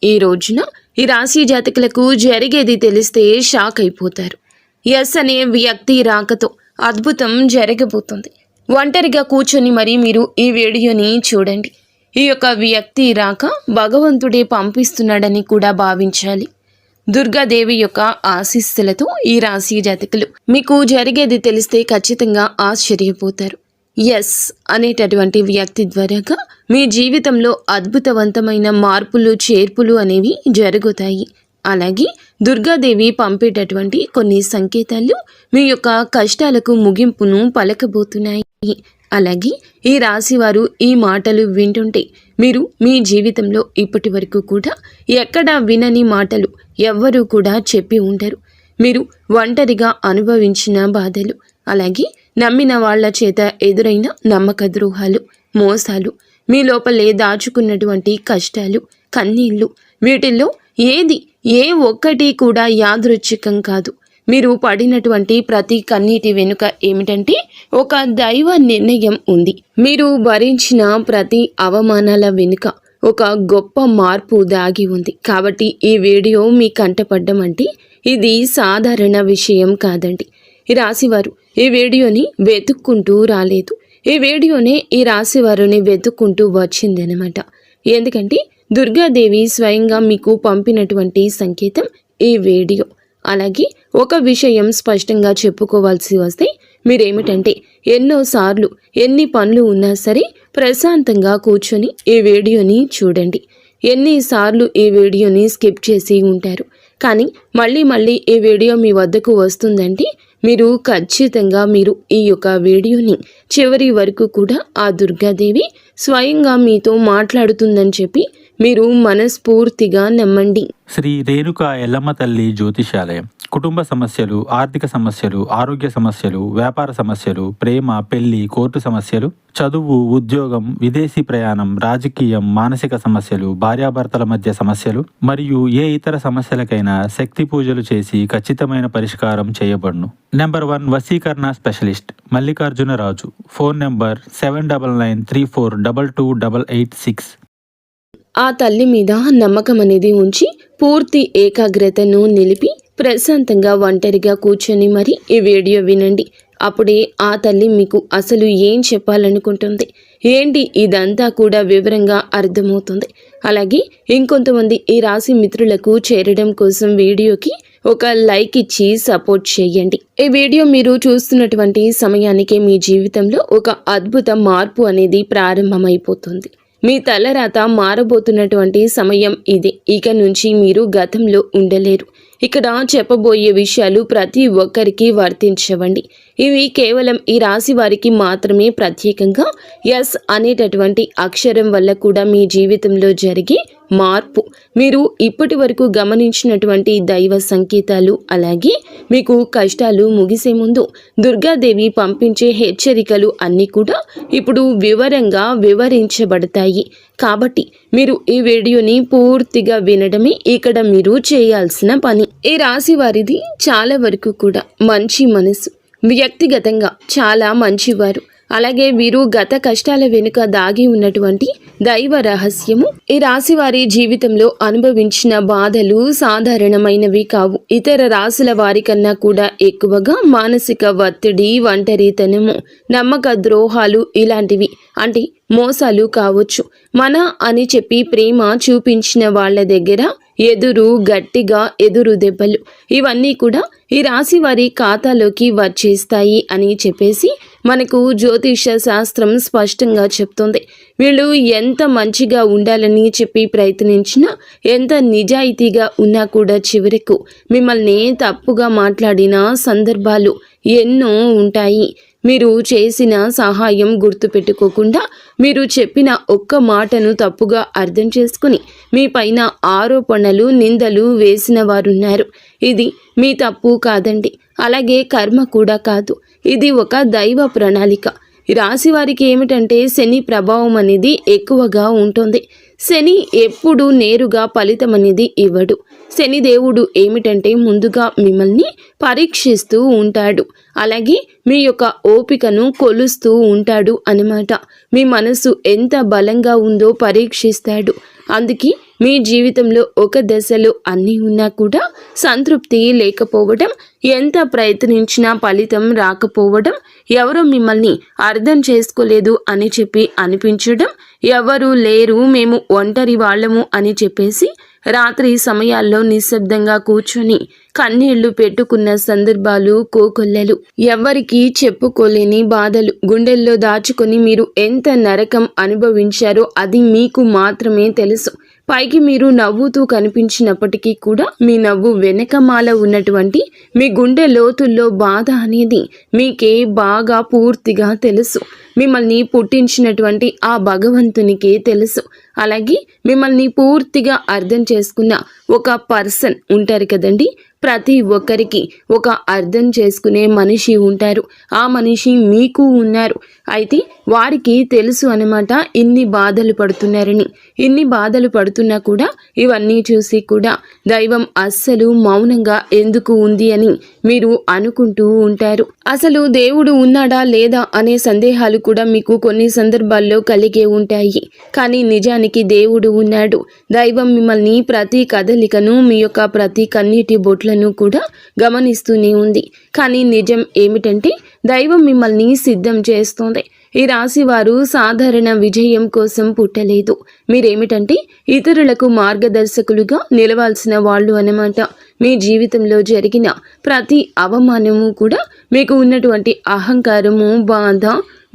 ఈ రోజున ఈ రాశి జాతకులకు జరిగేది తెలిస్తే షాక్ అయిపోతారు. ఎస్ అనే వ్యక్తి రాకతో అద్భుతం జరగబోతుంది. ఒంటరిగా కూర్చొని మరి మీరు ఈ వీడియోని చూడండి. ఈ యొక్క వ్యక్తి రాక భగవంతుడే పంపిస్తున్నాడని కూడా భావించాలి. దుర్గాదేవి యొక్క ఆశీస్సులతో ఈ రాశి జాతకులు మీకు జరిగేది తెలిస్తే ఖచ్చితంగా ఆశ్చర్యపోతారు. ఎస్ అనేటటువంటి వ్యక్తి ద్వారాగా మీ జీవితంలో అద్భుతవంతమైన మార్పులు చేర్పులు అనేవి జరుగుతాయి. అలాగే దుర్గాదేవి పంపేటటువంటి కొన్ని సంకేతాలు మీ యొక్క కష్టాలకు ముగింపును పలకబోతున్నాయి. అలాగే ఈ రాశివారు ఈ మాటలు వింటుంటే మీరు మీ జీవితంలో ఇప్పటి వరకు కూడా ఎక్కడా వినని మాటలు ఎవ్వరూ కూడా చెప్పి ఉండరు. మీరు ఒంటరిగా అనుభవించిన బాధలు, అలాగే నమ్మిన వాళ్ల చేత ఎదురైన నమ్మక ద్రోహాలు, మోసాలు, మీ లోపలే దాచుకున్నటువంటి కష్టాలు, కన్నీళ్లు, వీటిల్లో ఏ ఒక్కటి కూడా యాదృచ్ఛికం కాదు. మీరు పడినటువంటి ప్రతి కన్నీటి వెనుక ఏమిటంటే ఒక దైవ నిర్ణయం ఉంది. మీరు భరించిన ప్రతి అవమానాల వెనుక ఒక గొప్ప మార్పు దాగి ఉంది. కాబట్టి ఈ వీడియో మీ కంటపడ్డం అంటే ఇది సాధారణ విషయం కాదండి. ఈ రాశివారు ఈ వీడియోని వెతుక్కుంటూ రాలేదు. ఈ వీడియోనే ఈ రాశివారిని వెతుక్కుంటూ వచ్చిందనమాట. ఎందుకంటే దుర్గాదేవి స్వయంగా మీకు పంపినటువంటి సంకేతం ఈ వీడియో. అలాగే ఒక విషయం స్పష్టంగా చెప్పుకోవాల్సి వస్తే మీరేమిటంటే ఎన్నోసార్లు ఎన్ని పనులు ఉన్నా సరే ప్రశాంతంగా కూర్చొని ఈ వీడియోని చూడండి. ఎన్నిసార్లు ఈ వీడియోని స్కిప్ చేసి ఉంటారు. కానీ మళ్ళీ ఈ వీడియో మీ వద్దకు వస్తుందంటే మీరు ఖచ్చితంగా ఈ యొక్క వీడియోని చివరి వరకు కూడా ఆ దుర్గాదేవి స్వయంగా మీతో మాట్లాడుతుందని చెప్పి మీరు మనస్ఫూర్తిగా నమ్మండి. శ్రీ రేణుకా ఎల్లమ్మ తల్లి జ్యోతిషాలయం. కుటుంబ సమస్యలు, ఆర్థిక సమస్యలు, ఆరోగ్య సమస్యలు, వ్యాపార సమస్యలు, ప్రేమ, పెళ్లి, కోర్టు సమస్యలు, చదువు, ఉద్యోగం, విదేశీ ప్రయాణం, రాజకీయం, మానసిక సమస్యలు, భార్యాభర్తల మధ్య సమస్యలు మరియు ఏ ఇతర సమస్యలకైనా శక్తి పూజలు చేసి ఖచ్చితమైన పరిష్కారం చేయబడును. నెంబర్ 1 వశీకరణ specialist Mallikarjuna Raju. Phone number 7993422886. ఆ తల్లి మీద నమ్మకం అనేది ఉంచి పూర్తి ఏకాగ్రతను నిలిపి ప్రశాంతంగా ఒంటరిగా కూర్చొని మరి ఈ వీడియో వినండి. అప్పుడే ఆ తల్లి మీకు అసలు ఏం చెప్పాలనుకుంటుంది ఏంటి ఇదంతా కూడా వివరంగా అర్థమవుతుంది. అలాగే ఇంకొంతమంది ఈ రాశి మిత్రులకు చేరడం కోసం వీడియోకి ఒక లైక్ ఇచ్చి సపోర్ట్ చేయండి. ఈ వీడియో మీరు చూస్తున్నటువంటి సమయానికి మీ జీవితంలో ఒక అద్భుత మార్పు అనేది ప్రారంభమైపోతుంది. మీ తలరాత మారబోతున్నటువంటి సమయం ఇది. ఇక నుంచి మీరు గతంలో ఉండలేరు. ఇక్కడ చెప్పబోయే విషయాలు ప్రతి ఒక్కరికి వర్తించవండి. ఇవి కేవలం ఈ రాశి వారికి మాత్రమే ప్రత్యేకంగా ఎస్ అనేటటువంటి అక్షరం వల్ల కూడా మీ జీవితంలో జరిగే మార్పు, మీరు ఇప్పటి వరకు గమనించినటువంటి దైవ సంకేతాలు, అలాగే మీకు కష్టాలు ముగిసే ముందు దుర్గాదేవి పంపించే హెచ్చరికలు అన్నీ కూడా ఇప్పుడు వివరంగా వివరించబడతాయి. కాబట్టి మీరు ఈ వీడియోని పూర్తిగా వినడమే ఇక్కడ మీరు చేయాల్సిన పని. ఈ రాశి వారిది చాలా వరకు కూడా మంచి మనసు, వ్యక్తిగతంగా చాలా మంచివారు. అలాగే వీరు గత కష్టాల వెనుక దాగి ఉన్నటువంటి దైవ రహస్యము. ఈ రాశి వారి జీవితంలో అనుభవించిన బాధలు సాధారణమైనవి కావు. ఇతర రాశుల వారి కన్నా కూడా ఎక్కువగా మానసిక ఒత్తిడి, ఒంటరితనము, నమ్మక ద్రోహాలు ఇలాంటివి అంటే మోసాలు కావచ్చు. మన అని చెప్పి ప్రేమ చూపించిన వాళ్ళ దగ్గర గట్టిగా ఎదురు దెబ్బలు, ఇవన్నీ కూడా ఈ రాశి వారి ఖాతాలోకి వచ్చేస్తాయి అని చెప్పేసి మనకు జ్యోతిష శాస్త్రం స్పష్టంగా చెప్తుంది. వీళ్ళు ఎంత మంచిగా ఉండాలని చెప్పి ప్రయత్నించినా, ఎంత నిజాయితీగా ఉన్నా కూడా చివరకు మిమ్మల్ని తప్పుగా మాట్లాడిన సందర్భాలు ఎన్నో ఉంటాయి. మీరు చేసిన సహాయం గుర్తుపెట్టుకోకుండా మీరు చెప్పిన ఒక్క మాటను తప్పుగా అర్థం చేసుకుని మీ పైన ఆరోపణలు, నిందలు వేసిన వారున్నారు. ఇది మీ తప్పు కాదండి. అలాగే కర్మ కూడా కాదు. ఇది ఒక దైవ ప్రణాళిక. రాశి వారికి ఏమిటంటే శని ప్రభావం అనేది ఎక్కువగా ఉంటుంది. శని ఎప్పుడు నేరుగా ఫలితం అనేది ఇవ్వడు. శని దేవుడు ఏమిటంటే ముందుగా మిమ్మల్ని పరీక్షిస్తూ ఉంటాడు. అలాగే మీ యొక్క ఓపికను కొలుస్తూ ఉంటాడు అన్నమాట. మీ మనసు ఎంత బలంగా ఉందో పరీక్షిస్తాడు. అందుకే మీ జీవితంలో ఒక దశలో అన్నీ ఉన్నా కూడా సంతృప్తి లేకపోవడం, ఎంత ప్రయత్నించినా ఫలితం రాకపోవడం, ఎవరో మిమ్మల్ని అర్థం చేసుకోలేదు అని చెప్పి అనిపించడం, ఎవరు లేరు మేము ఒంటరి వాళ్ళము అని చెప్పేసి రాత్రి సమయాల్లో నిశ్శబ్దంగా కూర్చొని కన్నీళ్లు పెట్టుకున్న సందర్భాలు కోకొల్లలు. ఎవ్వరికీ చెప్పుకోలేని బాధలు గుండెల్లో దాచుకొని మీరు ఎంత నరకం అనుభవించారో అది మీకు మాత్రమే తెలుసు. పైకి మీరు నవ్వుతూ కనిపించినప్పటికీ కూడా మీ నవ్వు వెనకమాల ఉన్నటువంటి మీ గుండె లోతుల్లో బాధ అనేది మీకే బాగా పూర్తిగా తెలుసు. మిమ్మల్ని పుట్టించినటువంటి ఆ భగవంతునికే తెలుసు. అలాగే మిమ్మల్ని పూర్తిగా అర్థం చేసుకున్న ఒక పర్సన్ ఉంటారు కదండి. ప్రతి ఒక్కరికి ఒక అర్థం చేసుకునే మనిషి ఉంటారు. ఆ మనిషి మీకు ఉన్నారు. అయితే వారికి తెలుసు అన్నమాట ఇన్ని బాధలు పడుతున్నారని. ఇన్ని బాధలు పడుతున్నా కూడా ఇవన్నీ చూసి కూడా దైవం అస్సలు మౌనంగా ఎందుకు ఉంది అని మీరు అనుకుంటూ ఉంటారు. అసలు దేవుడు ఉన్నాడా లేదా అనే సందేహాలు కూడా మీకు కొన్ని సందర్భాల్లో కలిగే ఉంటాయి. కానీ నిజానికి దేవుడు ఉన్నాడు. దైవం మిమ్మల్ని ప్రతి కదలికను, మీ యొక్క ప్రతి కన్నీటి బొట్లను కూడా గమనిస్తూనే ఉంది. కానీ నిజం ఏమిటంటే దైవం మిమ్మల్ని సిద్ధం చేస్తోంది. ఈ రాశి వారు సాధారణ విజయం కోసం పుట్టలేదు. మీరేమిటంటే ఇతరులకు మార్గదర్శకులుగా నిలవాల్సిన వాళ్ళు అన్నమాట. మీ జీవితంలో జరిగిన ప్రతి అవమానము కూడా మీకు ఉన్నటువంటి అహంకారము, బాధ,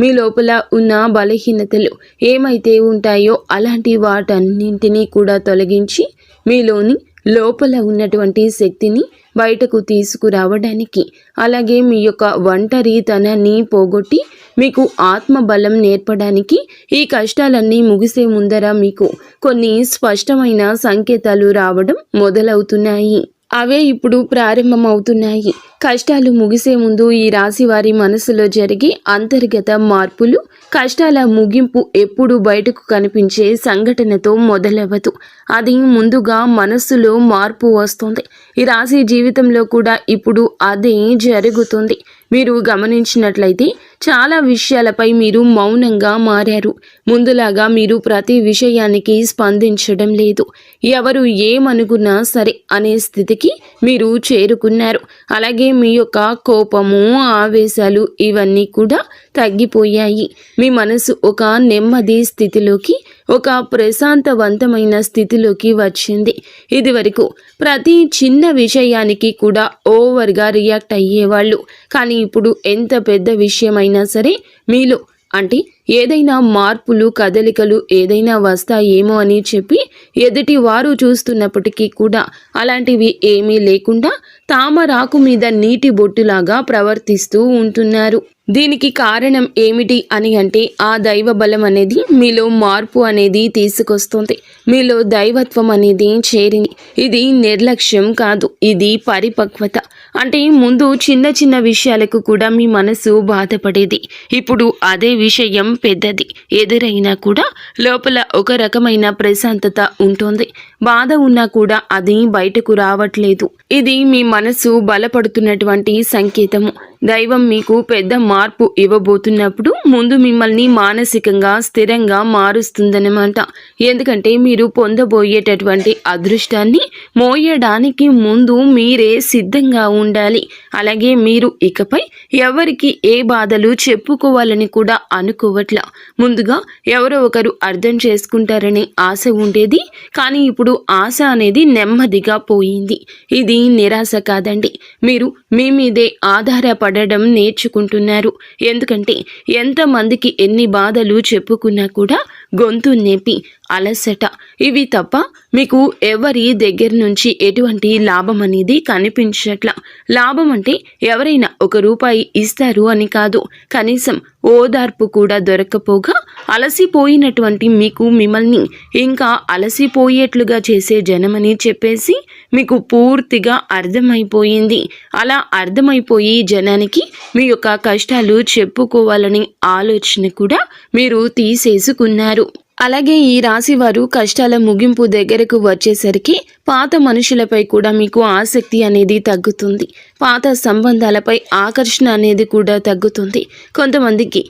మీ లోపల ఉన్న బలహీనతలు ఏమైతే ఉంటాయో అలాంటి వాటన్నింటినీ కూడా తొలగించి మీలోని లోపల ఉన్నటువంటి శక్తిని బయటకు తీసుకురావడానికి, అలాగే మీ యొక్క ఒంటరితనాన్ని పోగొట్టి మీకు ఆత్మబలం నేర్పడానికి ఈ కష్టాలన్నీ ముగిసే ముందర మీకు కొన్ని స్పష్టమైన సంకేతాలు రావడం మొదలవుతున్నాయి. అవే ఇప్పుడు ప్రారంభమవుతున్నాయి. కష్టాలు ముగిసే ముందు ఈ రాశి వారి మనసులో జరిగే అంతర్గత మార్పులు, కష్టాల ముగింపు ఎప్పుడు బయటకు కనిపించే సంఘటనతో మొదలవ్వదు. అది ముందుగా మనస్సులో మార్పు వస్తుంది. ఈ రాశి జీవితంలో కూడా ఇప్పుడు అదే జరుగుతుంది. మీరు గమనించినట్లయితే చాలా విషయాలపై మీరు మౌనంగా మారారు. ముందులాగా మీరు ప్రతి విషయానికి స్పందించడం లేదు. ఎవరు ఏమనుకున్నా సరే అనే స్థితికి మీరు చేరుకున్నారు. అలాగే మీ యొక్క కోపము, ఆవేశాలు ఇవన్నీ కూడా తగ్గిపోయాయి. మీ మనసు ఒక నెమ్మది స్థితిలోకి, ఒక ప్రశాంతవంతమైన స్థితిలోకి వచ్చింది. ఇది వరకు ప్రతి చిన్న విషయానికి కూడా ఓవర్గా రియాక్ట్ అయ్యేవాళ్ళు. కానీ ఇప్పుడు ఎంత పెద్ద విషయమైనా సరే మీలో అంటే ఏదైనా మార్పులు, కదలికలు ఏదైనా వస్తాయేమో అని చెప్పి ఎదుటి వారు చూస్తున్నప్పటికీ కూడా అలాంటివి ఏమీ లేకుండా తామరాకు మీద నీటి బొట్టులాగా ప్రవర్తిస్తూ ఉంటున్నారు. దీనికి కారణం ఏమిటి అని అంటే ఆ దైవ బలం అనేది మీలో మార్పు అనేది తీసుకొస్తుంది. మీలో దైవత్వం అనేది చేరింది. ఇది నిర్లక్ష్యం కాదు, ఇది పరిపక్వత. అంటే ముందు చిన్న చిన్న విషయాలకు కూడా మీ మనసు బాధపడేది. ఇప్పుడు అదే విషయం పెద్దది ఎదురైనా కూడా లోపల ఒక రకమైన ప్రశాంతత ఉంటుంది. బాధ ఉన్నా కూడా అది బయటకు రావట్లేదు. ఇది మీ మనసు బలపడుతున్నటువంటి సంకేతము. దైవం మీకు పెద్ద మార్పు ఇవ్వబోతున్నప్పుడు ముందు మిమ్మల్ని మానసికంగా స్థిరంగా మారుస్తుందన్నమాట. ఎందుకంటే మీరు పొందబోయేటటువంటి అదృష్టాన్ని మోయడానికి ముందు మీరే సిద్ధంగా ఉండాలి. అలాగే మీరు ఇకపై ఎవరికి ఏ బాధలు చెప్పుకోవాలని కూడా అనుకోవట్లా. ముందుగా ఎవరో ఒకరు అర్థం చేసుకుంటారనే ఆశ ఉండేది. కానీ ఇప్పుడు ఆశ అనేది నెమ్మదిగా పోయింది. ఇది నిరాశ కాదండి. మీరు మీ మీదే ఆధారపడడం నేర్చుకుంటున్నారు. ఎందుకంటే ఎంతమందికి ఎన్ని బాధలు చెప్పుకున్నా కూడా గొంతు నొప్పి, అలసట ఇవి తప్ప మీకు ఎవరి దగ్గర నుంచి ఎటువంటి లాభం అనేది కనిపించట్లా. లాభం అంటే ఎవరైనా ₹1 ఇస్తారు అని కాదు, కనీసం ఓదార్పు కూడా దొరకపోగా అలసిపోయినటువంటి మీకు మిమ్మల్ని ఇంకా అలసిపోయేట్లుగా చేసే జనమని చెప్పేసి మీకు పూర్తిగా అర్థమైపోయింది. అలా అర్థమైపోయి జనానికి మీ యొక్క కష్టాలు చెప్పుకోవాలని ఆలోచన కూడా మీరు తీసేసుకున్నారు. అలాగే ఈ రాశి వారు కష్టాల ముగింపు దగ్గరకు వచ్చేసరికి పాత మనుషులపై కూడా మీకు ఆసక్తి అనేది తగ్గుతుంది. పాత సంబంధాలపై ఆకర్షణ అనేది కూడా తగ్గుతుంది. కొంతమందికి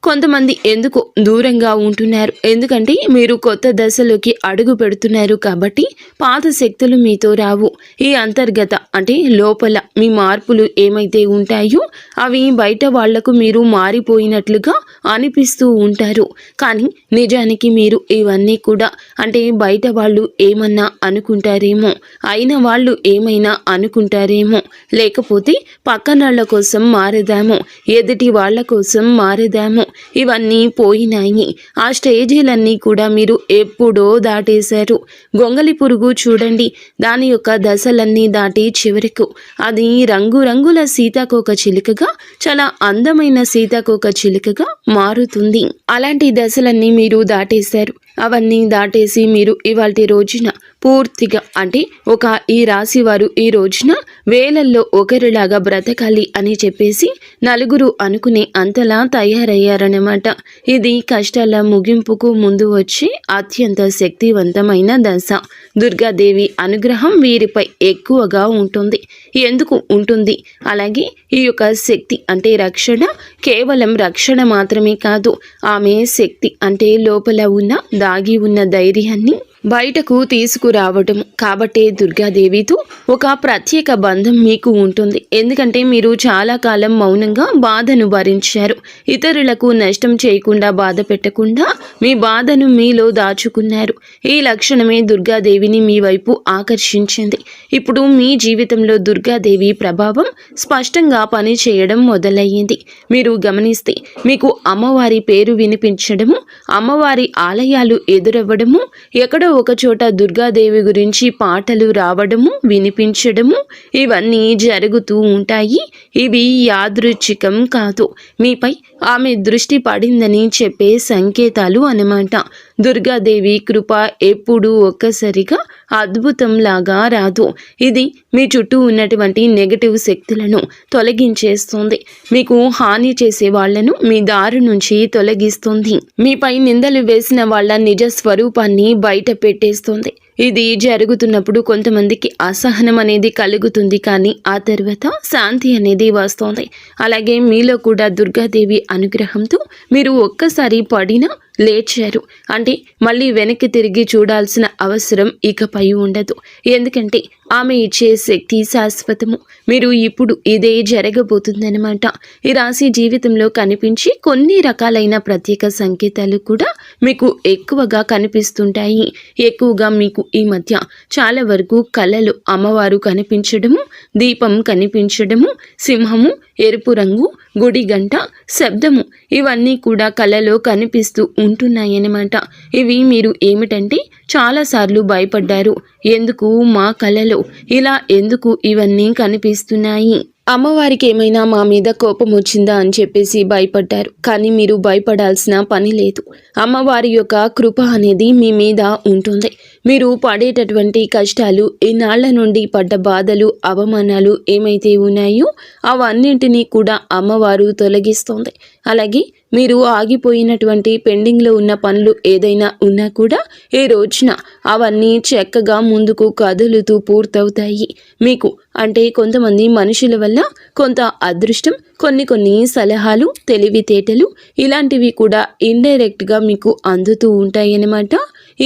కొంతమంది ఎందుకు దూరంగా ఉంటున్నారు, ఎందుకంటే మీరు కొత్త దశలోకి అడుగు పెడుతున్నారు కాబట్టి పాత శక్తులు మీతో రావు. ఈ అంతర్గత అంటే లోపల మీ మార్పులు ఏమైతే ఉంటాయో అవి బయట వాళ్లకు మీరు మారిపోయినట్లుగా అనిపిస్తూ ఉంటారు. కానీ నిజానికి మీరు ఇవన్నీ కూడా అంటే బయట వాళ్ళు ఏమన్నా అనుకుంటారేమో, అయిన వాళ్ళు ఏమైనా అనుకుంటారేమో, లేకపోతే పక్కనళ్ళ కోసం మారదాము, ఎదుటి వాళ్ళ కోసం మారదాము, ఇవన్నీ పోయినాయి. ఆ స్టేజీలన్నీ కూడా మీరు ఎప్పుడో దాటేశారు. గొంగలి పురుగు చూడండి, దాని యొక్క దశలన్నీ దాటి చివరకు అది రంగురంగుల సీతాకోక చిలుకగా, చాలా అందమైన సీతాకోక చిలుకగా మారుతుంది. అలాంటి దశలన్నీ మీరు దాటేశారు. అవన్నీ దాటేసి మీరు ఇవాల్టి రోజున పూర్తిగా అంటే ఒక ఈ రాశి వారు ఈ రోజున వేలల్లో ఒకరిలాగా బ్రతకాలి అని చెప్పేసి నలుగురు అనుకునే అంతలా తయారయ్యారన్నమాట. ఇది కష్టాల ముగింపుకు ముందు వచ్చే అత్యంత శక్తివంతమైన దశ. దుర్గాదేవి అనుగ్రహం వీరిపై ఎక్కువగా ఉంటుంది. ఎందుకు ఉంటుంది? అలాగే ఈ యొక్క శక్తి అంటే రక్షణ కేవలం రక్షణ మాత్రమే కాదు, ఆమె శక్తి అంటే లోపల ఉన్న దాగి ఉన్న ధైర్యాన్ని బయటకు తీసుకురావటం. కాబట్టే దుర్గాదేవితో ఒక ప్రత్యేక బంధం మీకు ఉంటుంది. ఎందుకంటే మీరు చాలా కాలం మౌనంగా బాధను భరించారు. ఇతరులకు నష్టం చేయకుండా, బాధ పెట్టకుండా మీ బాధను మీలో దాచుకున్నారు. ఈ లక్షణమే దుర్గాదేవిని మీ వైపు ఆకర్షించింది. ఇప్పుడు మీ జీవితంలో దుర్గాదేవి ప్రభావం స్పష్టంగా పనిచేయడం మొదలయ్యింది. మీరు గమనిస్తే మీకు అమ్మవారి పేరు వినిపించడము, అమ్మవారి ఆలయాలు ఎదురవ్వడము, ఎక్కడో ఒక చోట దుర్గాదేవి గురించి పాటలు రావడము, వినిపించడము, ఇవన్నీ జరుగుతూ ఉంటాయి. ఇవి యాదృచ్ఛికం కాదు, మీపై ఆమె దృష్టి పడిందని చెప్పే సంకేతాలు అన్నమాట. దుర్గాదేవి కృప ఎప్పుడూ ఒక్కసారిగా అద్భుతంలాగా రాదు. ఇది మీ చుట్టూ ఉన్నటువంటి నెగటివ్ శక్తులను తొలగించేస్తుంది. మీకు హాని చేసే వాళ్లను మీ దారి నుంచి తొలగిస్తుంది. మీపై నిందలు వేసిన వాళ్ళ నిజ స్వరూపాన్ని బయట పెట్టేస్తుంది. ఇది జరుగుతున్నప్పుడు కొంతమందికి అసహనం అనేది కలుగుతుంది, కానీ ఆ తర్వాత శాంతి అనేది వస్తుంది. అలాగే మీలో కూడా దుర్గాదేవి అనుగ్రహంతో మీరు ఒక్కసారి పడినా లేచారు అంటే మళ్ళీ వెనక్కి తిరిగి చూడాల్సిన అవసరం ఇకపై ఉండదు. ఎందుకంటే ఆమె ఇచ్చే శక్తి శాశ్వతము. మీరు ఇప్పుడు ఇదే జరగబోతుందన్నమాట. ఈ రాశి జీవితంలో కనిపించి కొన్ని రకాలైన ప్రత్యేక సంకేతాలు కూడా మీకు ఎక్కువగా కనిపిస్తుంటాయి. ఎక్కువగా మీకు ఈ మధ్య చాలా వరకు కళలు అమ్మవారు కనిపించడము, దీపం కనిపించడము, సింహము, ఎరుపు రంగు, గుడి గంట, శబ్దము, ఇవన్నీ కూడా కళలో కనిపిస్తూ ఉంటున్నాయన్నమాట. ఇవి మీరు ఏమిటంటే చాలాసార్లు భయపడ్డారు. ఎందుకు మా కళలో ఇలా ఎందుకు ఇవన్నీ కనిపిస్తున్నాయి, అమ్మవారికి ఏమైనా మా మీద కోపం వచ్చిందా అని చెప్పేసి భయపడ్డారు. కానీ మీరు భయపడాల్సిన పని లేదు. అమ్మవారి యొక్క కృప అనేది మీ మీద ఉంటుంది. మీరు పడేటటువంటి కష్టాలు, ఇన్నాళ్ల నుండి పడ్డ బాధలు, అవమానాలు ఏమైతే ఉన్నాయో అవన్నింటినీ కూడా అమ్మవారు తొలగిస్తుంది. అలాగే మీరు ఆగిపోయినటువంటి పెండింగ్లో ఉన్న పనులు ఏదైనా ఉన్నా కూడా ఈ రోజున అవన్నీ చక్కగా ముందుకు కదులుతూ పూర్తవుతాయి. మీకు అంటే కొంతమంది మనుషుల వల్ల కొంత అదృష్టం, కొన్ని సలహాలు, తెలివితేటలు ఇలాంటివి కూడా ఇండైరెక్ట్గా మీకు అందుతూ ఉంటాయన్నమాట.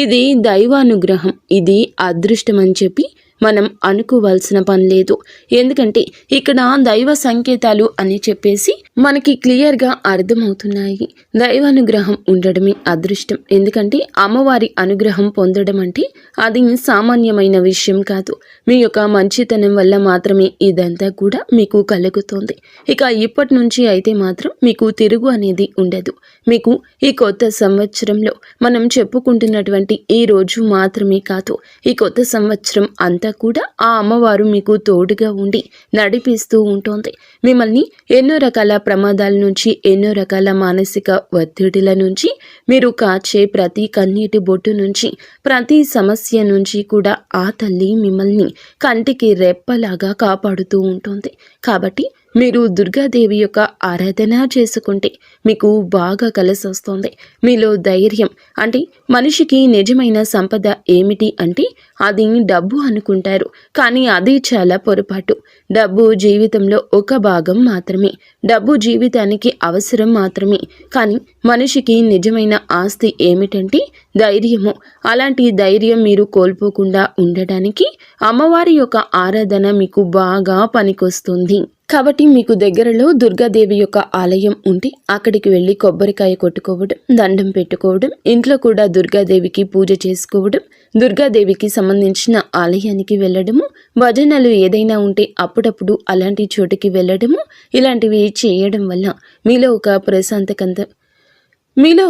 ఇది దైవానుగ్రహం, ఇది అదృష్టం అని చెప్పి మనం అనుకోవాల్సిన పని లేదు. ఎందుకంటే ఇక్కడ దైవ సంకేతాలు అని చెప్పేసి మనకి క్లియర్గా అర్థమవుతున్నాయి. దైవానుగ్రహం ఉండడమే అదృష్టం. ఎందుకంటే అమ్మవారి అనుగ్రహం పొందడం అంటే అది సామాన్యమైన విషయం కాదు. మీ యొక్క మంచితనం వల్ల మాత్రమే ఇదంతా కూడా మీకు కలుగుతుంది. ఇక ఇప్పటి నుంచి అయితే మాత్రం మీకు తిరుగు అనేది ఉండదు. మీకు ఈ కొత్త సంవత్సరంలో మనం చెప్పుకుంటున్నటువంటి ఈ రోజు మాత్రమే కాదు, ఈ కొత్త సంవత్సరం అంతా కూడా ఆ అమ్మవారు మీకు తోడుగా ఉండి నడిపిస్తూ ఉంటుంది. మిమ్మల్ని ఎన్నో రకాల ప్రమాదాల నుంచి, ఎన్నో రకాల మానసిక ఒత్తిడిల నుంచి, మీరు కాచే ప్రతి కన్నీటి బొట్టు నుంచి, ప్రతి సమస్య నుంచి కూడా ఆ తల్లి మిమ్మల్ని కంటికి రెప్పలాగా కాపాడుతూ ఉంటుంది. కాబట్టి మీరు దుర్గాదేవి యొక్క ఆరాధన చేసుకుంటే మీకు బాగా కలిసొస్తుంది. మీలో ధైర్యం అంటే మనిషికి నిజమైన సంపద ఏమిటి అంటే అది డబ్బు అనుకుంటారు, కానీ అది చాలా పొరపాటు. డబ్బు జీవితంలో ఒక భాగం మాత్రమే, డబ్బు జీవితానికి అవసరం మాత్రమే. కానీ మనిషికి నిజమైన ఆస్తి ఏమిటంటే ధైర్యము. అలాంటి ధైర్యం మీరు కోల్పోకుండా ఉండడానికి అమ్మవారి యొక్క ఆరాధన మీకు బాగా పనికొస్తుంది. కాబట్టి మీకు దగ్గరలో దుర్గాదేవి యొక్క ఆలయం ఉంటే అక్కడికి వెళ్ళి కొబ్బరికాయ కొట్టుకోవడం, దండం పెట్టుకోవడం, ఇంట్లో కూడా దుర్గాదేవికి పూజ చేసుకోవడం, దుర్గాదేవికి సంబంధించిన ఆలయానికి వెళ్ళడము, భజనలు ఏదైనా ఉంటే అప్పుడప్పుడు అలాంటి చోటుకి వెళ్ళడము, ఇలాంటివి చేయడం వల్ల మీలో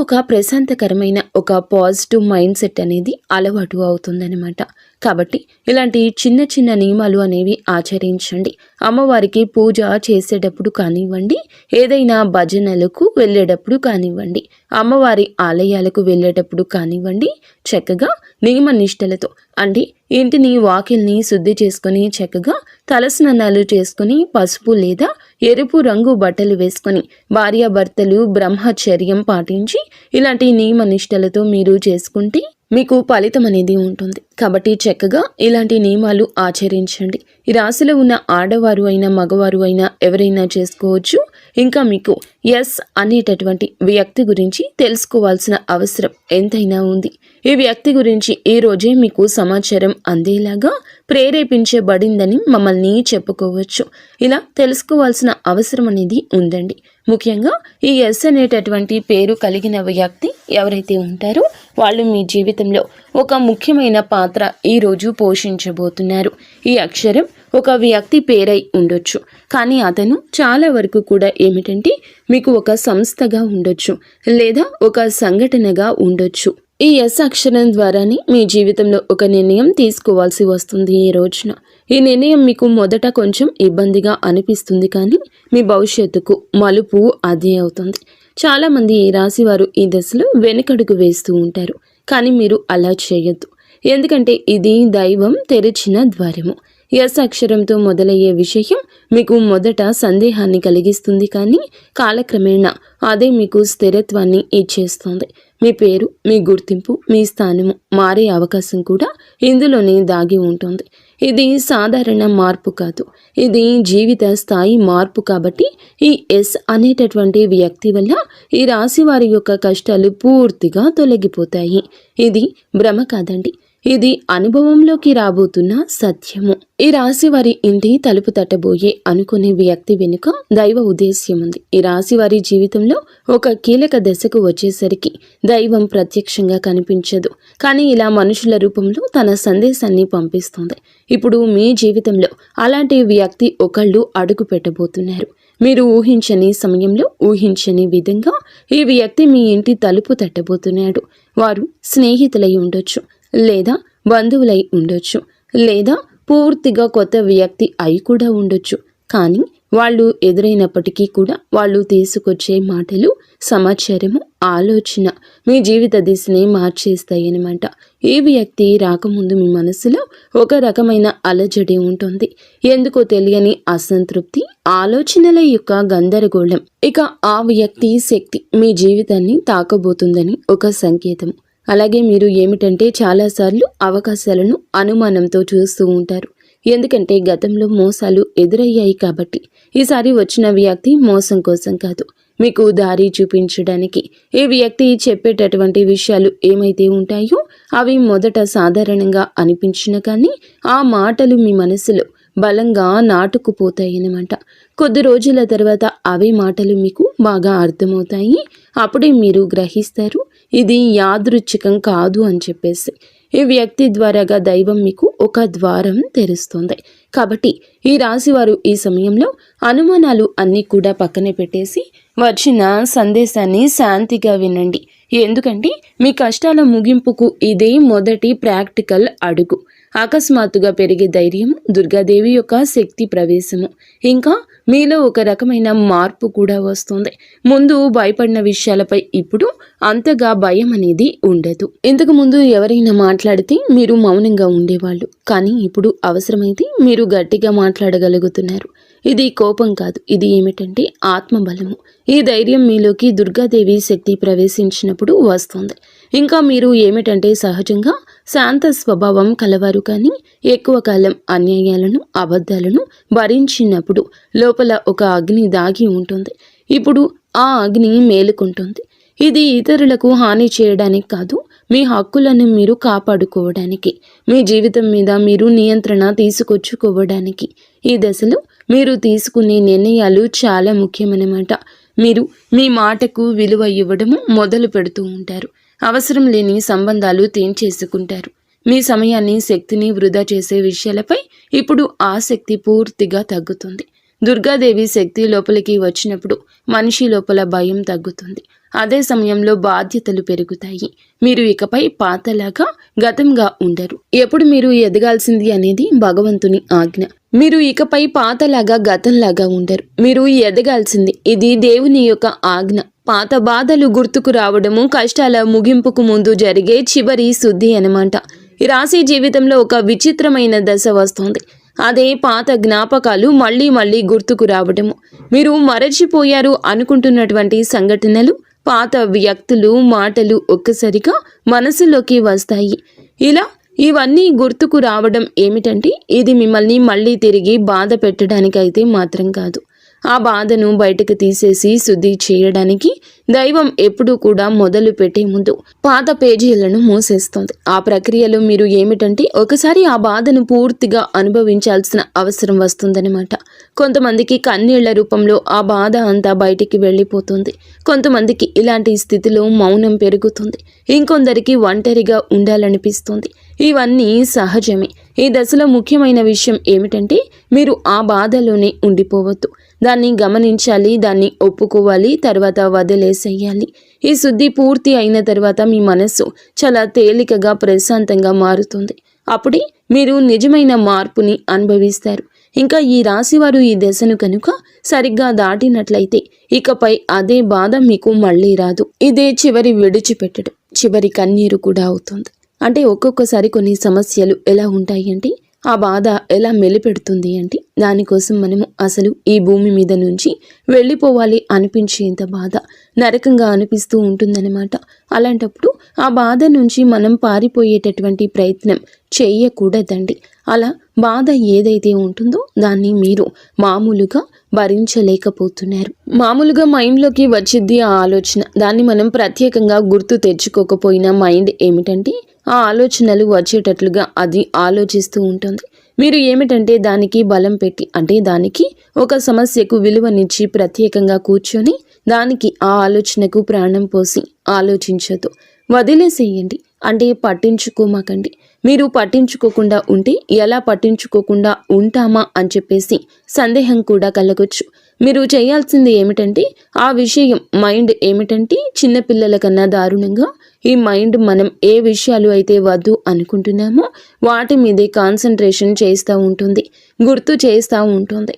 ఒక ప్రశాంతకరమైన ఒక పాజిటివ్ మైండ్ సెట్ అనేది అలవాటు అవుతుందన్నమాట. కాబట్టి ఇలాంటి చిన్న చిన్న నియమాలు అనేవి ఆచరించండి. అమ్మవారికి పూజ చేసేటప్పుడు కానివ్వండి, ఏదైనా భజనలకు వెళ్ళేటప్పుడు కానివ్వండి, అమ్మవారి ఆలయాలకు వెళ్ళేటప్పుడు కానివ్వండి, చక్కగా నియమ నిష్టలతో అంటే ఇంటిని వాకిల్ని శుద్ధి చేసుకొని చక్కగా తలస్నానాలు చేసుకుని పసుపు లేదా ఎరుపు రంగు బట్టలు వేసుకొని భార్యాభర్తలు బ్రహ్మచర్యం పాటించి ఇలాంటి నియమ నిష్టలతో మీరు చేసుకుంటే మీకు ఫలితం అనేది ఉంటుంది. కాబట్టి చక్కగా ఇలాంటి నియమాలు ఆచరించండి. ఈ రాశిలో ఉన్న ఆడవారు అయినా మగవారు అయినా ఎవరైనా చేసుకోవచ్చు. ఇంకా మీకు ఎస్ అనేటటువంటి వ్యక్తి గురించి తెలుసుకోవాల్సిన అవసరం ఎంతైనా ఉంది. ఈ వ్యక్తి గురించి ఈ రోజే మీకు సమాచారం అందేలాగా ప్రేరేపించబడిందని మమ్మల్ని చెప్పుకోవచ్చు. ఇలా తెలుసుకోవాల్సిన అవసరం అనేది ఉందండి. ముఖ్యంగా ఈ ఎస్ అనేటటువంటి పేరు కలిగిన వ్యక్తి ఎవరైతే ఉంటారో వాళ్ళు మీ జీవితంలో ఒక ముఖ్యమైన పాత్ర ఈరోజు పోషించబోతున్నారు. ఈ అక్షరం ఒక వ్యక్తి పేరై ఉండొచ్చు, కానీ అతను చాలా వరకు కూడా ఏమిటంటే మీకు ఒక సంస్థగా ఉండొచ్చు లేదా ఒక సంఘటనగా ఉండొచ్చు. ఈ ఎస్ అక్షరం ద్వారానే మీ జీవితంలో ఒక నిర్ణయం తీసుకోవాల్సి వస్తుంది. ఈ రోజున ఈ నిర్ణయం మీకు మొదట కొంచెం ఇబ్బందిగా అనిపిస్తుంది, కానీ మీ భవిష్యత్తుకు మలుపు అదే అవుతుంది. చాలామంది ఈ రాశి వారు ఈ దశలో వెనుకడుగు వేస్తూ ఉంటారు, కానీ మీరు అలా చేయొద్దు. ఎందుకంటే ఇది దైవం తెరిచిన ద్వారము. ఎస్ అక్షరంతో మొదలయ్యే విషయం మీకు మొదట సందేహాన్ని కలిగిస్తుంది, కానీ కాలక్రమేణా అదే మీకు స్థిరత్వాన్ని ఇచ్చేస్తుంది. మీ పేరు, మీ గుర్తింపు, మీ స్థానము మారే అవకాశం కూడా ఇందులోనే దాగి ఉంటుంది. ఇది సాధారణ మార్పు కాదు, ఇది జీవిత స్థాయి మార్పు. కాబట్టి ఈ ఎస్ అనేటటువంటి వ్యక్తి వల్ల ఈ రాశి వారి యొక్క కష్టాలు పూర్తిగా తొలగిపోతాయి. ఇది భ్రమ కాదండి, ఇది అనుభవంలోకి రాబోతున్న సత్యము. ఈ రాశి వారి ఇంటి తలుపు తట్టబోయే అనుకునే వ్యక్తి వెనుక దైవ ఉద్దేశ్యం ఉంది. ఈ రాశి వారి జీవితంలో ఒక కీలక దశకు వచ్చేసరికి దైవం ప్రత్యక్షంగా కనిపించదు, కానీ ఇలా మనుషుల రూపంలో తన సందేశాన్ని పంపిస్తుంది. ఇప్పుడు మీ జీవితంలో అలాంటి వ్యక్తి ఒకళ్ళు అడుగు పెట్టబోతున్నారు. మీరు ఊహించని సమయంలో ఊహించని విధంగా ఈ వ్యక్తి మీ ఇంటి తలుపు తట్టబోతున్నాడు. వారు స్నేహితులై ఉండొచ్చు, లేదా బంధువులై ఉండొచ్చు, లేదా పూర్తిగా కొత్త వ్యక్తి అయి కూడా ఉండొచ్చు. కానీ వాళ్ళు ఎదురైనప్పటికీ కూడా వాళ్ళు తీసుకొచ్చే మాటలు, సమాచారము, ఆలోచన మీ జీవిత దిశని మార్చేస్తాయన్నమాట. ఈ వ్యక్తి రాకముందు మీ మనసులో ఒక రకమైన అలజడి ఉంటుంది. ఎందుకో తెలియని అసంతృప్తి, ఆలోచనల యొక్క గందరగోళం. ఇక ఆ వ్యక్తి శక్తి మీ జీవితాన్ని తాకబోతుందని ఒక సంకేతం. అలాగే మీరు ఏమిటంటే చాలాసార్లు అవకాశాలను అనుమానంతో చూస్తూ ఉంటారు. ఎందుకంటే గతంలో మోసాలు ఎదురయ్యాయి కాబట్టి ఈసారి వచ్చిన వ్యక్తి మోసం కోసం కాదు, మీకు దారి చూపించడానికి. ఈ వ్యక్తి చెప్పేటటువంటి విషయాలు ఏమైతే ఉంటాయో అవి మొదట సాధారణంగా అనిపించిన కానీ ఆ మాటలు మీ మనసులో బలంగా నాటుకుపోతాయన్నమాట. కొద్ది రోజుల తర్వాత అవే మాటలు మీకు బాగా అర్థమవుతాయి. అప్పుడే మీరు గ్రహిస్తారు ఇది యాదృచ్ఛికం కాదు అని చెప్పేసి. ఈ వ్యక్తి ద్వారాగా దైవం మీకు ఒక ద్వారం తెరుస్తుంది. కాబట్టి ఈ రాశివారు ఈ సమయంలో అనుమానాలు అన్నీ కూడా పక్కనే పెట్టేసి వచ్చిన సందేశాన్ని శాంతిగా వినండి. ఎందుకంటే మీ కష్టాల ముగింపుకు ఇదే మొదటి ప్రాక్టికల్ అడుగు. అకస్మాత్తుగా పెరిగే ధైర్యం, దుర్గాదేవి యొక్క శక్తి ప్రవేశము, ఇంకా మీలో ఒక రకమైన మార్పు కూడా వస్తుంది. ముందు భయపడిన విషయాలపై ఇప్పుడు అంతగా భయం అనేది ఉండదు. ఇంతకు ముందు ఎవరైనా మాట్లాడితే మీరు మౌనంగా ఉండేవాళ్ళు, కానీ ఇప్పుడు అవసరమైతే మీరు గట్టిగా మాట్లాడగలుగుతున్నారు. ఇది కోపం కాదు, ఇది ఏమిటంటే ఆత్మబలము. ఈ ధైర్యం మీలోకి దుర్గాదేవి శక్తి ప్రవేశించినప్పుడు వస్తుంది. ఇంకా మీరు ఏమిటంటే సహజంగా శాంత స్వభావం కలవారు, కానీ ఎక్కువ కాలం అన్యాయాలను అబద్ధాలను భరించినప్పుడు లోపల ఒక అగ్ని దాగి ఉంటుంది. ఇప్పుడు ఆ అగ్ని మేలుకుంటుంది. ఇది ఇతరులకు హాని చేయడానికి కాదు, మీ హక్కులను మీరు కాపాడుకోవడానికి, మీ జీవితం మీద మీరు నియంత్రణ తీసుకొచ్చుకోవడానికి. ఈ దశలో మీరు తీసుకునే నిర్ణయాలు చాలా ముఖ్యమన్నమాట. మీరు మీ మాటకు విలువ ఇవ్వడము మొదలు పెడుతూ ఉంటారు. అవసరం లేని సంబంధాలు తెంచేసుకుంటారు. మీ సమయాన్ని శక్తిని వృధా చేసే విషయాలపై ఇప్పుడు ఆసక్తి పూర్తిగా తగ్గుతుంది. దుర్గాదేవి శక్తి లోపలికి వచ్చినప్పుడు మనిషి లోపల భయం తగ్గుతుంది. అదే సమయంలో బాధ్యతలు పెరుగుతాయి. మీరు ఇకపై పాతలాగా గతంగా ఉండరు. ఎప్పుడు మీరు ఎదగాల్సింది అనేది భగవంతుని ఆజ్ఞ. మీరు ఇకపై పాతలాగా గతంలాగా ఉండరు. మీరు ఎదగాల్సింది, ఇది దేవుని యొక్క ఆజ్ఞ. పాత బాధలు గుర్తుకు రావడము కష్టాల ముగింపుకు ముందు జరిగే చివరి శుద్ధి అన్నమాట. ఈ రాశి జీవితంలో ఒక విచిత్రమైన దశ వస్తుంది. అదే పాత జ్ఞాపకాలు మళ్ళీ మళ్ళీ గుర్తుకు రావడము. మీరు మరచిపోయారు అనుకుంటున్నటువంటి సంఘటనలు, పాత వ్యక్తులు, మాటలు ఒక్కసారిగా మనసులోకి వస్తాయి. ఇలా ఇవన్నీ గుర్తుకు రావడం ఏమిటంటే ఇది మిమ్మల్ని మళ్ళీ తిరిగి బాధ పెట్టడానికైతే మాత్రం కాదు. ఆ బాధను బయటకు తీసేసి శుద్ధి చేయడానికి దైవం ఎప్పుడూ కూడా మొదలు పెట్టే ముందు పాత పేజీలను మూసేస్తుంది. ఆ ప్రక్రియలో మీరు ఏమిటంటే ఒకసారి ఆ బాధను పూర్తిగా అనుభవించాల్సిన అవసరం వస్తుందన్నమాట. కొంతమందికి కన్నీళ్ల రూపంలో ఆ బాధ అంతా బయటికి వెళ్ళిపోతుంది. కొంతమందికి ఇలాంటి స్థితిలో మౌనం పెరుగుతుంది. ఇంకొందరికి ఒంటరిగా ఉండాలనిపిస్తుంది. ఇవన్నీ సహజమే. ఈ దశలో ముఖ్యమైన విషయం ఏమిటంటే మీరు ఆ బాధలోనే ఉండిపోవద్దు. దాన్ని గమనించాలి, దాన్ని ఒప్పుకోవాలి, తర్వాత వదిలేసేయాలి. ఈ శుద్ధి పూర్తి అయిన తర్వాత మీ మనస్సు చాలా తేలికగా ప్రశాంతంగా మారుతుంది. అప్పుడే మీరు నిజమైన మార్పుని అనుభవిస్తారు. ఇంకా ఈ రాశివారు ఈ దశను కనుక సరిగ్గా దాటినట్లయితే ఇకపై అదే బాధ మీకు మళ్ళీ రాదు. ఇదే చివరి విడిచిపెట్టడం, చివరి కన్నీరు కూడా అవుతుంది. అంటే ఒక్కొక్కసారి కొన్ని సమస్యలు ఎలా ఉంటాయి అంటే ఆ బాధ ఎలా మెలిపెడుతుంది అంటే దానికోసం మనము అసలు ఈ భూమి మీద నుంచి వెళ్ళిపోవాలి అనిపించేంత బాధ నరకంగా అనిపిస్తూ ఉంటుందన్నమాట. అలాంటప్పుడు ఆ బాధ నుంచి మనం పారిపోయేటటువంటి ప్రయత్నం చేయకూడదండి. అలా బాధ ఏదైతే ఉంటుందో దాన్ని మీరు మామూలుగా భరించలేకపోతున్నారు. మామూలుగా మైండ్లోకి వచ్చిద్ది ఆ ఆలోచన. దాన్ని మనం ప్రత్యేకంగా గుర్తు తెచ్చుకోకపోయినా మైండ్ ఏమిటంటే ఆ ఆలోచనలు వచ్చేటట్లుగా అది ఆలోచిస్తూ ఉంటుంది. మీరు ఏమిటంటే దానికి బలం పెట్టి, అంటే దానికి ఒక సమస్యకు విలువనిచ్చి ప్రత్యేకంగా కూర్చొని దానికి ఆ ఆలోచనకు ప్రాణం పోసి ఆలోచించొద్దు. వదిలేసేయండి. అంటే పట్టించుకోమాకండి. మీరు పట్టించుకోకుండా ఉంటే ఎలా పట్టించుకోకుండా ఉంటామా అని చెప్పేసి సందేహం కూడా కలగొచ్చు. మీరు చేయాల్సింది ఏమిటంటే ఆ విషయం మైండ్ ఏమిటంటే చిన్నపిల్లల కన్నా దారుణంగా ఈ మైండ్ మనం ఏ విషయాలు అయితే వద్దు అనుకుంటున్నామో వాటి మీదే కాన్సన్ట్రేషన్ చేస్తూ ఉంటుంది, గుర్తు చేస్తూ ఉంటుంది.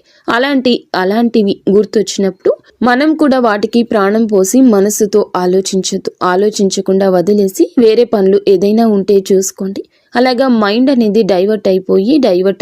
అలాంటివి గుర్తొచ్చినప్పుడు మనం కూడా వాటికి ప్రాణం పోసి మనసుతో ఆలోచించొద్దు. ఆలోచించకుండా వదిలేసి వేరే పనులు ఏదైనా ఉంటే చూసుకోండి. అలాగా మైండ్ అనేది డైవర్ట్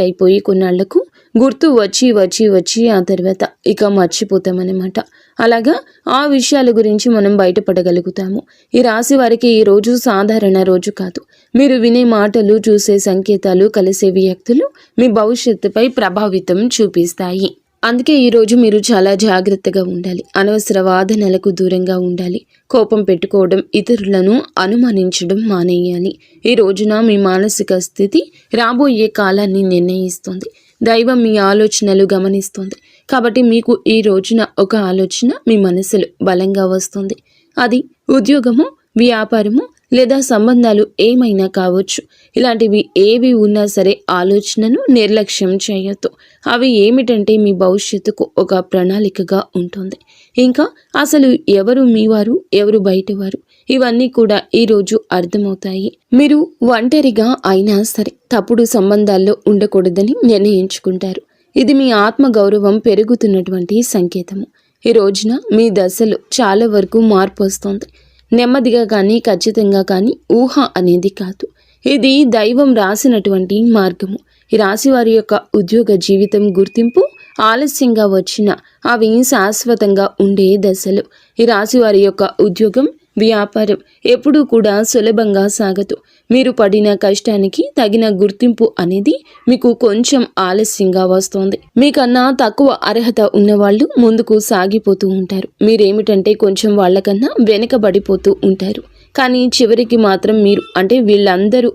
అయిపోయి కొన్నాళ్లకు గుర్తు వచ్చి ఆ తర్వాత ఇక మర్చిపోతామన్నమాట. అలాగా ఆ విషయాల గురించి మనం బయటపడగలుగుతాము. ఈ రాశి వారికి ఈ రోజు సాధారణ రోజు కాదు. మీరు వినే మాటలు, చూసే సంకేతాలు, కలిసే వ్యక్తులు మీ భవిష్యత్తుపై ప్రభావితం చూపిస్తాయి. అందుకే ఈరోజు మీరు చాలా జాగ్రత్తగా ఉండాలి. అనవసర వాదనలకు దూరంగా ఉండాలి. కోపం పెట్టుకోవడం, ఇతరులను అనుమానించడం మానేయాలి. ఈ రోజున మీ మానసిక స్థితి రాబోయే కాలాన్ని నిర్ణయిస్తుంది. దైవం మీ ఆలోచనలు గమనిస్తుంది. కాబట్టి మీకు ఈ రోజున ఒక ఆలోచన మీ మనసులో బలంగా వస్తుంది. అది ఉద్యోగము, వ్యాపారము లేదా సంబంధాలు ఏమైనా కావచ్చు. ఇలాంటివి ఏవి ఉన్నా సరే ఆలోచనను నిర్లక్ష్యం చేయొద్దు. అవి ఏమిటంటే మీ భవిష్యత్తుకు ఒక ప్రణాళికగా ఉంటుంది. ఇంకా అసలు ఎవరు మీవారు, ఎవరు బయటవారు, ఇవన్నీ కూడా ఈరోజు అర్థమవుతాయి. మీరు ఒంటరిగా అయినా సరే తప్పుడు సంబంధాల్లో ఉండకూడదని నిర్ణయించుకుంటారు. ఇది మీ ఆత్మగౌరవం పెరుగుతున్నటువంటి సంకేతము. ఈ రోజున మీ దశలో చాలా వరకు మార్పు వస్తుంది. నెమ్మదిగా కానీ ఖచ్చితంగా కానీ ఊహ అనేది కాదు. ఇది దైవం రాసినటువంటి మార్గము. ఈ రాశి వారి యొక్క ఉద్యోగ జీవితం గుర్తింపు ఆలస్యంగా వచ్చినా అవి శాశ్వతంగా ఉండే దశలు. ఈ రాశి వారి యొక్క ఉద్యోగం, వ్యాపారం ఎప్పుడూ కూడా సులభంగా సాగదు. మీరు పడిన కష్టానికి తగిన గుర్తింపు అనేది మీకు కొంచెం ఆలస్యంగా వస్తుంది. మీకన్నా తక్కువ అర్హత ఉన్నవాళ్ళు ముందుకు సాగిపోతూ ఉంటారు. మీరేమిటంటే కొంచెం వాళ్ళకన్నా వెనకబడిపోతూ ఉంటారు. కానీ చివరికి మాత్రం మీరు వీళ్ళందరూ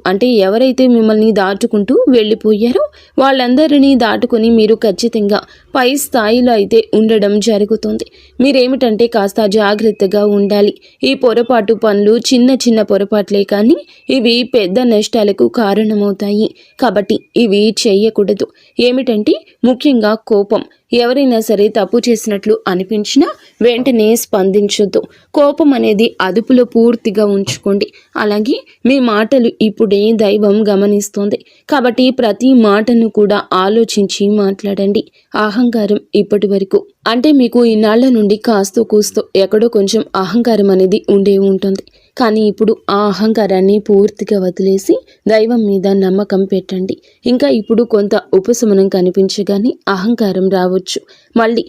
ఎవరైతే మిమ్మల్ని దాటుకుంటూ వెళ్ళిపోయారో వాళ్ళందరినీ దాటుకొని మీరు ఖచ్చితంగా పై స్థాయిలో అయితే ఉండడం జరుగుతుంది. మీరేమిటంటే కాస్త జాగ్రత్తగా ఉండాలి. ఈ పొరపాటు పనులు చిన్న చిన్న పొరపాట్లే కానీ ఇవి పెద్ద నష్టాలకు కారణమవుతాయి. కాబట్టి ఇవి చేయకూడదు. ఏమిటంటే ముఖ్యంగా కోపం. ఎవరైనా సరే తప్పు చేసినట్లు అనిపించినా వెంటనే స్పందించొద్దు. కోపం అనేది అదుపులో పూర్తిగా ఉంచుకోండి. అలాగే మీ మాటలు ఇప్పుడే దైవం గమనిస్తోంది. కాబట్టి ప్రతి మాటను కూడా ఆలోచించి మాట్లాడండి. అహంకారం ఇప్పటి వరకు మీకు ఇన్నాళ్ల నుండి కాస్తో కూస్తో ఎక్కడో కొంచెం అహంకారం అనేది ఉండే ఉంటుంది. కానీ ఇప్పుడు ఆ అహంకారాన్ని పూర్తిగా వదిలేసి దైవం మీద నమ్మకం పెట్టండి. ఇంకా ఇప్పుడు కొంత ఉపశమనం కనిపించగానే అహంకారం రావచ్చు. మళ్ళీ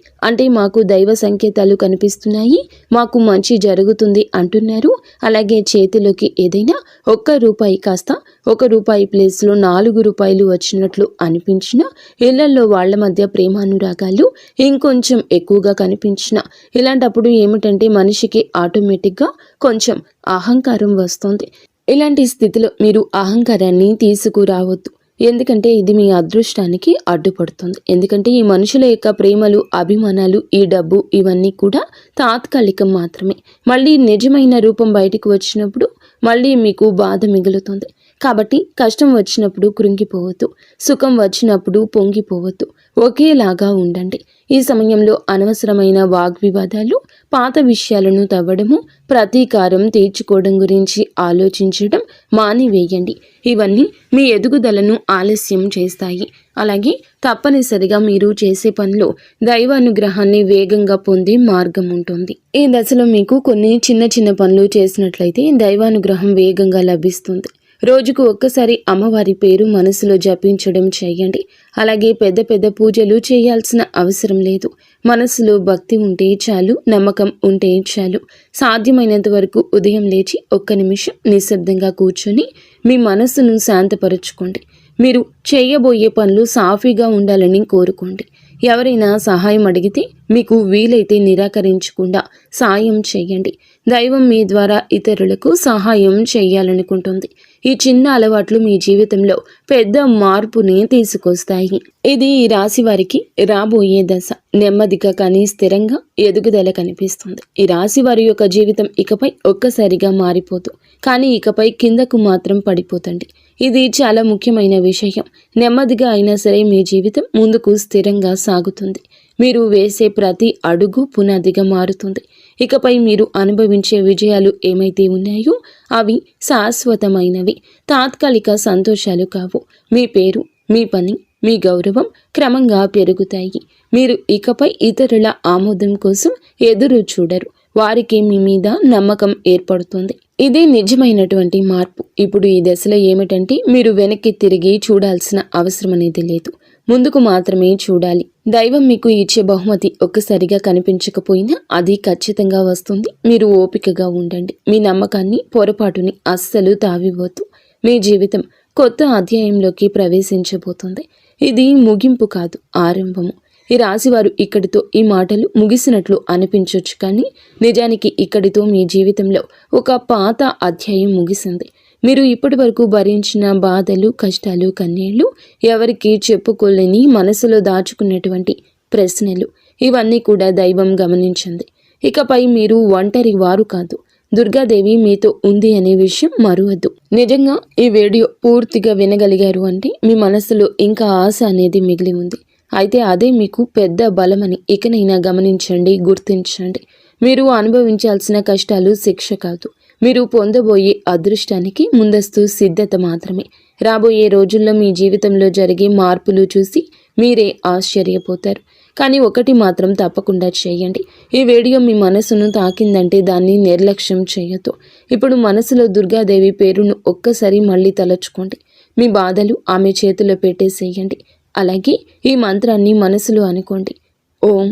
మాకు దైవ సంకేతాలు కనిపిస్తున్నాయి, మాకు మంచి జరుగుతుంది అంటున్నారు. అలాగే చేతిలోకి ఏదైనా ₹1 కాస్త ₹1 ప్లేస్లో ₹4 వచ్చినట్లు అనిపించినా, ఇళ్లలో వాళ్ల మధ్య ప్రేమానురాగాలు ఇంకొంచెం ఎక్కువగా కనిపించిన ఇలాంటప్పుడు ఏమిటంటే మనిషికి ఆటోమేటిక్గా కొంచెం అహంకారం వస్తుంది. ఇలాంటి స్థితిలో మీరు అహంకారాన్ని తీసుకురావద్దు. ఎందుకంటే ఇది మీ అదృష్టానికి అడ్డుపడుతుంది. ఎందుకంటే ఈ మనుషుల యొక్క ప్రేమలు, అభిమానాలు, ఈ డబ్బు ఇవన్నీ కూడా తాత్కాలికం మాత్రమే. మళ్ళీ నిజమైన రూపం బయటికి వచ్చినప్పుడు మళ్ళీ మీకు బాధ మిగులుతుంది. కాబట్టి కష్టం వచ్చినప్పుడు కృంగిపోవద్దు, సుఖం వచ్చినప్పుడు పొంగిపోవద్దు. ఒకేలాగా ఉండండి. ఈ సమయంలో అనవసరమైన వాగ్వివాదాలు, పాత విషయాలను తవ్వడము, ప్రతీకారం తీర్చుకోవడం గురించి ఆలోచించడం మానివేయండి. ఇవన్నీ మీ ఎదుగుదలను ఆలస్యం చేస్తాయి. అలాగే తప్పనిసరిగా మీరు చేసే పనిలో దైవానుగ్రహాన్ని వేగంగా పొందే మార్గం ఉంటుంది. ఈ దశలో మీకు కొన్ని చిన్న చిన్న పనులు చేసినట్లయితే దైవానుగ్రహం వేగంగా లభిస్తుంది. రోజుకు ఒక్కసారి అమ్మవారి పేరు మనసులో జపించడం చేయండి. అలాగే పెద్ద పెద్ద పూజలు చేయాల్సిన అవసరం లేదు. మనసులో భక్తి ఉంటే చాలు, నమ్మకం ఉంటే చాలు. సాధ్యమైనంత వరకు ఉదయం లేచి 1 నిమిషం నిశ్శబ్దంగా కూర్చొని మీ మనసును శాంతపరచుకోండి. మీరు చేయబోయే పనులు సాఫీగా ఉండాలని కోరుకోండి. ఎవరైనా సహాయం అడిగితే మీకు వీలైతే నిరాకరించకుండా సాయం చేయండి. దైవం మీ ద్వారా ఇతరులకు సహాయం చేయాలనుకుంటుంది. ఈ చిన్న అలవాట్లు మీ జీవితంలో పెద్ద మార్పుని తీసుకొస్తాయి. ఇది ఈ రాశి వారికి రాబోయే దశ. నెమ్మదిగా కానీ స్థిరంగా ఎదుగుదల కనిపిస్తుంది. ఈ రాశి వారి యొక్క జీవితం ఇకపై ఒక్కసారిగా మారిపోదు, కానీ ఇకపై కిందకు మాత్రం పడిపోతండి. ఇది చాలా ముఖ్యమైన విషయం. నెమ్మదిగా అయినా సరే మీ జీవితం ముందుకు స్థిరంగా సాగుతుంది. మీరు వేసే ప్రతి అడుగు పునాదిగా మారుతుంది. ఇకపై మీరు అనుభవించే విజయాలు ఏమైతే ఉన్నాయో అవి శాశ్వతమైనవి, తాత్కాలిక సంతోషాలు కావు. మీ పేరు, మీ పని, మీ గౌరవం క్రమంగా పెరుగుతాయి. మీరు ఇకపై ఇతరుల ఆమోదం కోసం ఎదురు చూడరు. వారికి మీ మీద నమ్మకం ఏర్పడుతుంది. ఇదే నిజమైనటువంటి మార్పు. ఇప్పుడు ఈ దశలో ఏమిటంటే మీరు వెనక్కి తిరిగి చూడాల్సిన అవసరం అనేది లేదు, ముందుకు మాత్రమే చూడాలి. దైవం మీకు ఇచ్చే బహుమతి ఒక్కసారిగా కనిపించకపోయినా అది ఖచ్చితంగా వస్తుంది. మీరు ఓపికగా ఉండండి. మీ నమ్మకాన్ని, పొరపాటుని అస్సలు తావివ్వద్దు. మీ జీవితం కొత్త అధ్యాయంలోకి ప్రవేశించబోతుంది. ఇది ముగింపు కాదు, ఆరంభము. ఈ రాశివారు ఇక్కడితో ఈ మాటలు ముగిసినట్లు అనిపించవచ్చు, కానీ నిజానికి ఇక్కడితో మీ జీవితంలో ఒక పాత అధ్యాయం ముగిసింది. మీరు ఇప్పటి వరకు భరించిన బాధలు, కష్టాలు, కన్నీళ్లు, ఎవరికి చెప్పుకోలేని మనసులో దాచుకున్నటువంటి ప్రశ్నలు, ఇవన్నీ కూడా దైవం గమనించింది. ఇకపై మీరు ఒంటరి వారు కాదు, దుర్గాదేవి మీతో ఉంది అనే విషయం మరువద్దు. నిజంగా ఈ వీడియో పూర్తిగా వినగలిగారు అంటే మీ మనసులో ఇంకా ఆశ అనేది మిగిలి ఉంది. అయితే అదే మీకు పెద్ద బలమని ఇకనైనా గమనించండి, గుర్తించండి. మీరు అనుభవించాల్సిన కష్టాలు శిక్ష కాదు, మీరు పొందబోయే అదృష్టానికి ముందస్తు సిద్ధత మాత్రమే. రాబోయే రోజుల్లో మీ జీవితంలో జరిగే మార్పులు చూసి మీరే ఆశ్చర్యపోతారు. కానీ ఒకటి మాత్రం తప్పకుండా చేయండి. ఈ వీడియో మీ మనసును తాకిందంటే దాన్ని నిర్లక్ష్యం చేయొద్దు. ఇప్పుడు మనసులో దుర్గాదేవి పేరును ఒక్కసారి మళ్ళీ తలచుకోండి. మీ బాధలు ఆమె చేతిలో పెట్టేసేయండి. అలాగే ఈ మంత్రాన్ని మనసులో అనుకోండి. ఓం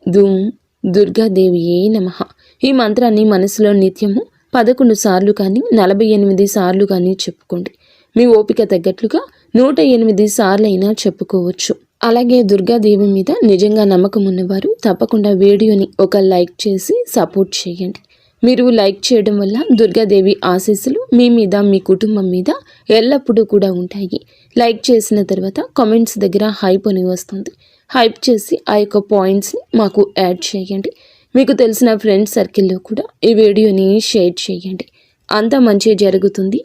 ధూం దుర్గాదేవియే నమః. ఈ మంత్రాన్ని మనసులో నిత్యము 11 సార్లు కానీ 48 సార్లు కానీ చెప్పుకోండి. మీ ఓపిక తగ్గట్లుగా 108 సార్లైనా చెప్పుకోవచ్చు. అలాగే దుర్గాదేవి మీద నిజంగా నమ్మకం ఉన్నవారు తప్పకుండా వీడియోని ఒక లైక్ చేసి సపోర్ట్ చేయండి. మీరు లైక్ చేయడం వల్ల దుర్గాదేవి ఆశీస్సులు మీ మీద మీ కుటుంబం మీద ఎల్లప్పుడూ కూడా ఉంటాయి. లైక్ చేసిన తర్వాత కామెంట్స్ దగ్గర హైప్ అని వస్తుంది. హైప్ చేసి ఆ యొక్క పాయింట్స్ని మాకు యాడ్ చేయండి. మీకు తెలిసిన ఫ్రెండ్స్ సర్కిల్లో కూడా ఈ వీడియోని షేర్ చేయండి. అంతా మంచి జరుగుతుంది.